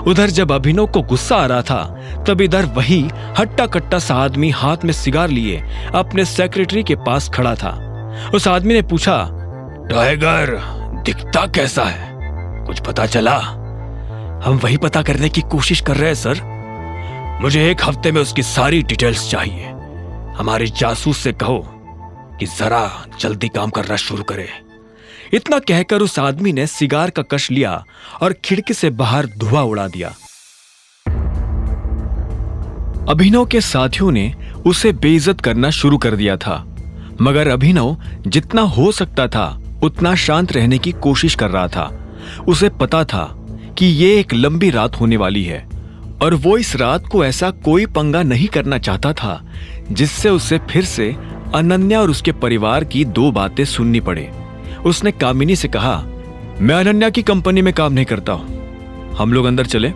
उधर जब अभिनव को गुस्सा आ रहा था, तब इधर वही हट्टा कट्टा सा आदमी हाथ में सिगार लिए अपने सेक्रेटरी के पास खड़ा था। उस आदमी ने पूछा, टाइगर दिखता कैसा है, कुछ पता चला? हम वही पता करने की कोशिश कर रहे हैं सर। मुझे 1 हफ्ते में उसकी सारी डिटेल्स चाहिए। हमारे जासूस से कहो कि जरा जल्दी काम करना शुरू करे। इतना कहकर उस आदमी ने सिगार का कश लिया और खिड़की से बाहर धुआं उड़ा दिया। अभिनव के साथियों ने उसे बेइज्जत करना शुरू कर दिया था, मगर अभिनव जितना हो सकता था उतना शांत रहने की कोशिश कर रहा था। उसे पता था कि ये एक लंबी रात होने वाली है और वो इस रात को ऐसा कोई पंगा नहीं करना चाहता था जिससे उसे फिर से अनन्या और उसके परिवार की 2 बातें सुननी पड़े। उसने कामिनी से कहा, मैं अनन्या की कंपनी में काम नहीं करता हूं, हम लोग अंदर चले।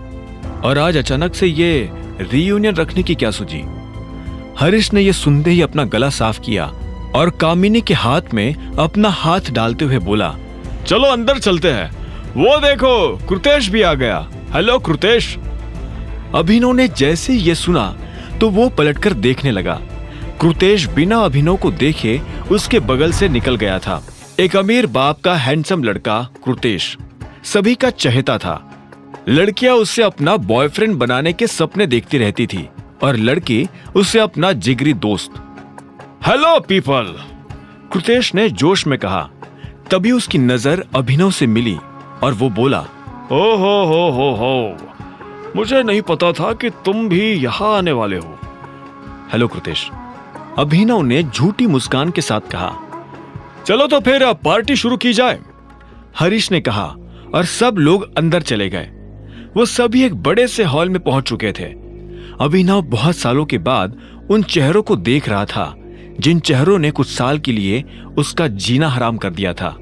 और आज अचानक से ये रीयूनियन रखने की क्या सूझी? हरीश ने यह सुनते ही अपना गला साफ किया और कामिनी के हाथ में अपना हाथ डालते हुए बोला, चलो अंदर चलते हैं। वो देखो कृतेश भी आ गया। हेलो कृतेश। अभिनव ने जैसे ये सुना तो वो पलटकर देखने लगा। कृतेश बिना अभिनव को देखे उसके बगल से निकल गया था। एक अमीर बाप का हैंडसम लड़का कृतेश सभी का चहेता था। लड़कियां उससे अपना बॉयफ्रेंड बनाने के सपने देखती रहती थी और लड़के उससे अपना जिगरी दोस्त। हेलो पीपल, कृतेश ने जोश में कहा। तभी उसकी नजर अभिनव से मिली और वो बोला, ओ हो, मुझे नहीं पता था कि तुम भी यहाँ आने वाले हो। हेलो कृतेश, अभिनव ने झूठी मुस्कान के साथ कहा। चलो तो फिर पार्टी शुरू की जाए, हरीश ने कहा और सब लोग अंदर चले गए। वो सभी एक बड़े से हॉल में पहुंच चुके थे। अभिनव बहुत सालों के बाद उन चेहरों को देख रहा था जिन चेहरों ने कुछ साल के लिए उसका जीना हराम कर दिया था।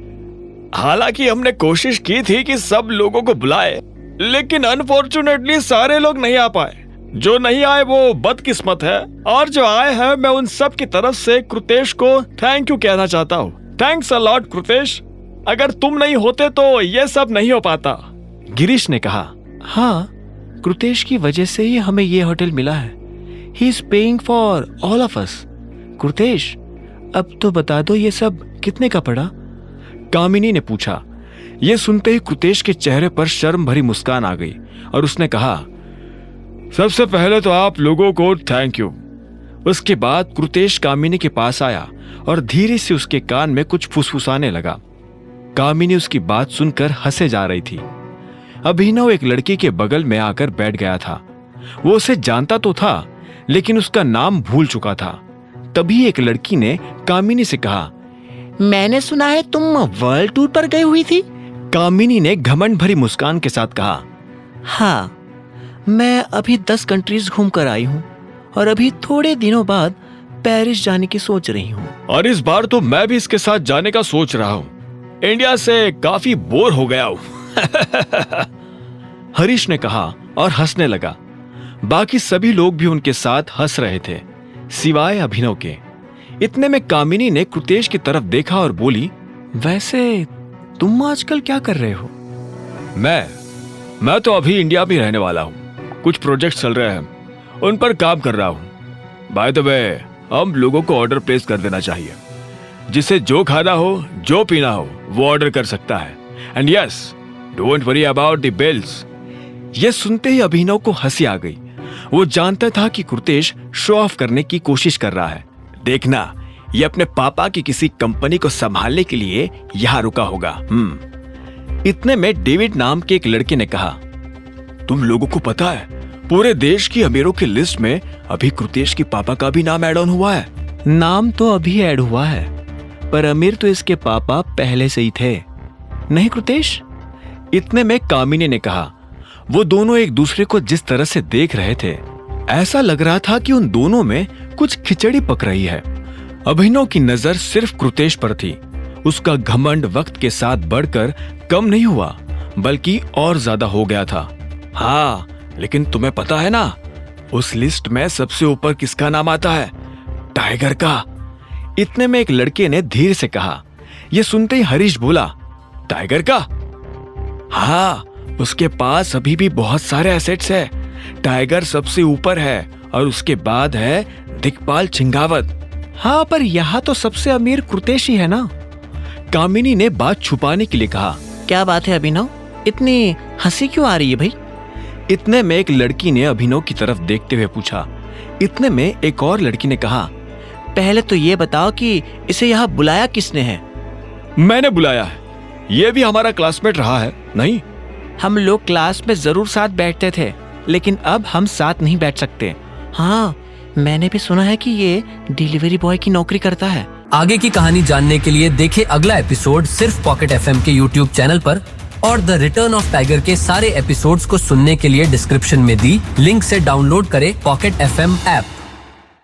हालांकि हमने कोशिश की थी कि सब लोगों को बुलाए, लेकिन अनफॉर्चुनेटली सारे लोग नहीं आ पाए। जो नहीं आए वो बदकिस्मत है, और जो आए हैं मैं उन सब की तरफ से कृतेश को थैंक यू कहना चाहता हूँ। थैंक्स अ लॉट कृतेश, अगर तुम नहीं होते तो ये सब नहीं हो पाता। गिरीश ने कहा, हाँ, कृतेश की वजह से ही हमें ये होटल मिला है। He is paying for all of us. Kritesh, अब तो बता दो ये सब कितने का पड़ा? कामिनी ने पूछा। यह सुनते ही कृतेश के चेहरे पर शर्म भरी मुस्कान आ गई और उसने कहा, सबसे पहले तो आप लोगों को थैंक यू। उसके बाद कृतेश कामिनी के पास आया और धीरे से उसके कान में कुछ फुसफुसाने लगा। कामिनी उसकी बात सुनकर हंसे जा रही थी। अभिनव एक लड़की के बगल में आकर बैठ गया था। वो उसे जानता तो था, लेकिन उसका नाम भूल चुका था। तभी एक लड़की ने कामिनी से कहा, मैंने सुना है तुम वर्ल्ड टूर पर गई हुई थी। कामिनी ने घमंड भरी मुस्कान के साथ कहा, हाँ, मैं अभी 10 कंट्रीज घूम कर आई हूँ और अभी थोड़े दिनों बाद पेरिस जाने की सोच रही हूँ। और इस बार तो मैं भी इसके साथ जाने का सोच रहा हूँ। इंडिया से काफी बोर हो गया हूँ। हरीश ने कहा और हंसने लगा। बाकी सभी लोग भी उनके साथ हंस रहे थे, सिवाय अभिनव के। इतने में कामिनी ने कृतेश की तरफ देखा और बोली, वैसे तुम आजकल क्या कर रहे हो? मैं तो अभी इंडिया में रहने वाला हूँ। कुछ प्रोजेक्ट चल रहे हैं, उन पर काम कर रहा हूँ। बाय द वे, हम लोगों को ऑर्डर प्लेस कर देना चाहिए। जिसे जो खाना हो, जो पीना हो, वो ऑर्डर कर सकता है। And yes, don't worry about the bills. यह सुनते ही अभिनव को हंसी आ गई। वो जानता था कि कृतेश शो ऑफ करने की कोशिश कर रहा है। देखना, ये अपने पापा की किसी कंपनी को संभालने के लिए यहां रुका होगा। इतने में डेविड नाम के एक लड़के ने कहा, तुम लोगों को पता है, पूरे देश की अमीरों की लिस्ट में अभी कृतेश के पापा का भी नाम ऐड ऑन हुआ है। नाम तो अभी ऐड हुआ है, पर अमीर तो इसके पापा पहले से ही थे, नहीं कृतेश? इतने में कामिनी ने कहा। वो दोनों एक दूसरे को जिस तरह से देख रहे थे, ऐसा लग रहा था कि उन दोनों में कुछ खिचड़ी पक रही है। अभिनव की नजर सिर्फ कृतेश पर थी। उसका घमंड वक्त के साथ बढ़कर कम नहीं हुआ, बल्कि और ज्यादा हो गया था। हाँ, लेकिन तुम्हें पता है ना, उस लिस्ट में सबसे ऊपर किसका नाम आता है? टाइगर का। इतने में एक लड़के ने धीरे से कहा। यह सुनते ही हरीश बोला, टाइगर का? हाँ, उसके पास अभी भी बहुत सारे एसेट्स है। टाइगर सबसे ऊपर है और उसके बाद है दिक्पाल चिंगावत। हाँ, पर यहाँ तो सबसे अमीर कुर्तेशी है ना। कामिनी ने बात छुपाने के लिए कहा। क्या बात है अभिनव, इतनी हंसी क्यों आ रही है भाई? इतने में एक लड़की ने अभिनव की तरफ देखते हुए पूछा। इतने में एक और लड़की ने कहा, पहले तो ये बताओ कि इसे यहाँ बुलाया किसने है? मैंने बुलाया है, ये भी हमारा क्लासमेट रहा है। नहीं, हम लोग क्लास में जरूर साथ बैठते थे, लेकिन अब हम साथ नहीं बैठ सकते। हाँ, मैंने भी सुना है कि ये डिलीवरी बॉय की नौकरी करता है। आगे की कहानी जानने के लिए देखें अगला एपिसोड सिर्फ पॉकेट एफएम के यूट्यूब चैनल पर, और द रिटर्न ऑफ टाइगर के सारे एपिसोड्स को सुनने के लिए डिस्क्रिप्शन में दी लिंक से डाउनलोड करें पॉकेट एफएम ऐप।